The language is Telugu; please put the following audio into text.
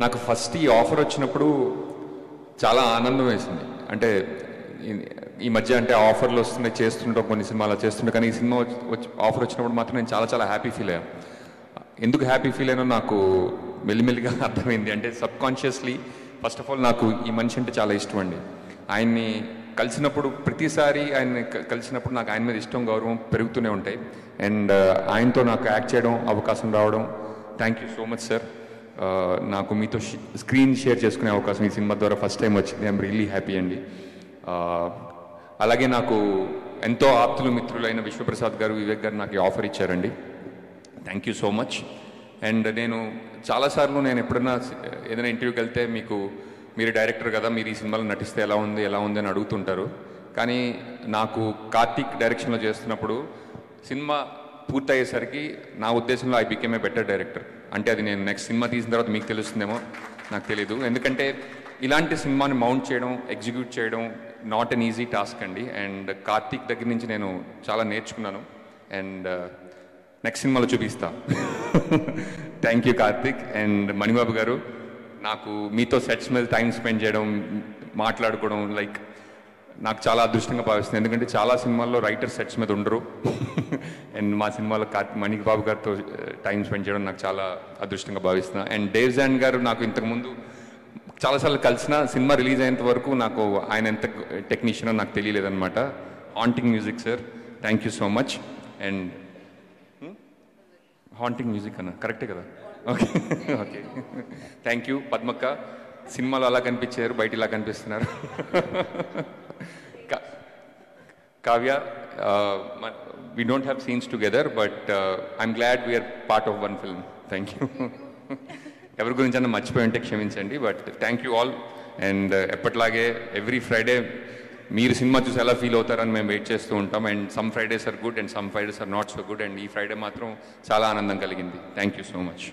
నాకు ఫస్ట్ ఈ ఆఫర్ వచ్చినప్పుడు చాలా ఆనందం వేసింది. అంటే ఈ మధ్య అంటే ఆఫర్లు వస్తున్నాయి, చేస్తుంటాం కొన్ని సినిమాలు చేస్తుంటాం, కానీ ఈ సినిమా ఆఫర్ వచ్చినప్పుడు మాత్రం నేను చాలా చాలా హ్యాపీ ఫీల్ అయ్యాను. ఎందుకు హ్యాపీ ఫీల్ అయినా నాకు మెల్లిమెల్లిగా అర్థమైంది. అంటే సబ్కాన్షియస్లీ ఫస్ట్ ఆఫ్ ఆల్ నాకు ఈ మనిషి అంటే చాలా ఇష్టం అండి. ఆయన్ని కలిసినప్పుడు ప్రతిసారి ఆయన్ని కలిసినప్పుడు నాకు ఆయన మీద ఇష్టం, గౌరవం పెరుగుతూనే ఉంటాయి. అండ్ ఆయనతో నాకు యాక్ట్ చేయడం అవకాశం రావడం, thank you so much sir. నాకు మీతో స్క్రీన్ షేర్ చేసుకునే అవకాశం ఈ సినిమా ద్వారా ఫస్ట్ టైం వచ్చింది. ఐఎమ్ రియల్లీ హ్యాపీ అండి. అలాగే నాకు ఎంతో ఆప్తులు మిత్రులైన విశ్వప్రసాద్ గారు, వివేక్ గారు నాకు ఈ ఆఫర్ ఇచ్చారండి. Thank you so much. And నేను చాలాసార్లు నేను ఎప్పుడన్నా ఏదైనా ఇంటర్వ్యూకి వెళ్తే మీరు డైరెక్టర్ కదా, మీరు ఈ సినిమాలో నటిస్తే ఎలా ఉంది అని అడుగుతుంటారు. కానీ నాకు కార్తీక్ డైరెక్షన్లో చేస్తున్నప్పుడు సినిమా పూర్తయ్యేసరికి నా ఉద్దేశంలో I became a better director. అంటే అది నేను నెక్స్ట్ సినిమా తీసిన తర్వాత మీకు తెలుస్తుందేమో, నాకు తెలీదు. ఎందుకంటే ఇలాంటి సినిమాని మౌంట్ చేయడం, ఎగ్జిక్యూట్ చేయడం నాట్ అన్ ఈజీ టాస్క్ అండి. అండ్ కార్తీక్ దగ్గర నుంచి నేను చాలా నేర్చుకున్నాను. అండ్ నెక్స్ట్ సినిమాలో చూపిస్తా. Thank you Karthik. And Manibabu గారు, నాకు మీతో సెట్స్ మీద టైం స్పెండ్ చేయడం, మాట్లాడుకోవడం నాకు చాలా అదృష్టంగా భావిస్తుంది. ఎందుకంటే చాలా సినిమాల్లో రైటర్ సెట్స్ మీద ఉండరు. అండ్ మా సినిమాలో మణిబాబు గారితో టైం స్పెండ్ చేయడం నాకు చాలా అదృష్టంగా భావిస్తున్నాను. అండ్ దేవ్జాన్ గారు నాకు ఇంతకుముందు చాలాసార్లు కలిసిన, సినిమా రిలీజ్ అయ్యేంత వరకు నాకు ఆయన ఎంత టెక్నీషియన్ నాకు తెలియలేదన్నమాట. Haunting music sir, thank you so much. And haunting music అన్న కరెక్టే కదా? Okay okay, thank you. పద్మక్క, సినిమాలో అలా కనిపించారు, బయట ఇలా కనిపిస్తున్నారు. Kavya, we don't have scenes together, but I'm glad we are part of one film. Thank you. ఎవరి గురించి అన్న మర్చిపోయి ఉంటే క్షమించండి, but thank you all. And ఎప్పటిలాగే ఎవ్రీ ఫ్రైడే మీరు సినిమా చూసి ఎలా ఫీల్ అవుతారని మేము వెయిట్ చేస్తూ ఉంటాం. And some Fridays are good and some Fridays are not so good. And ఈ ఫ్రైడే మాత్రం చాలా ఆనందం కలిగింది. Thank you so much.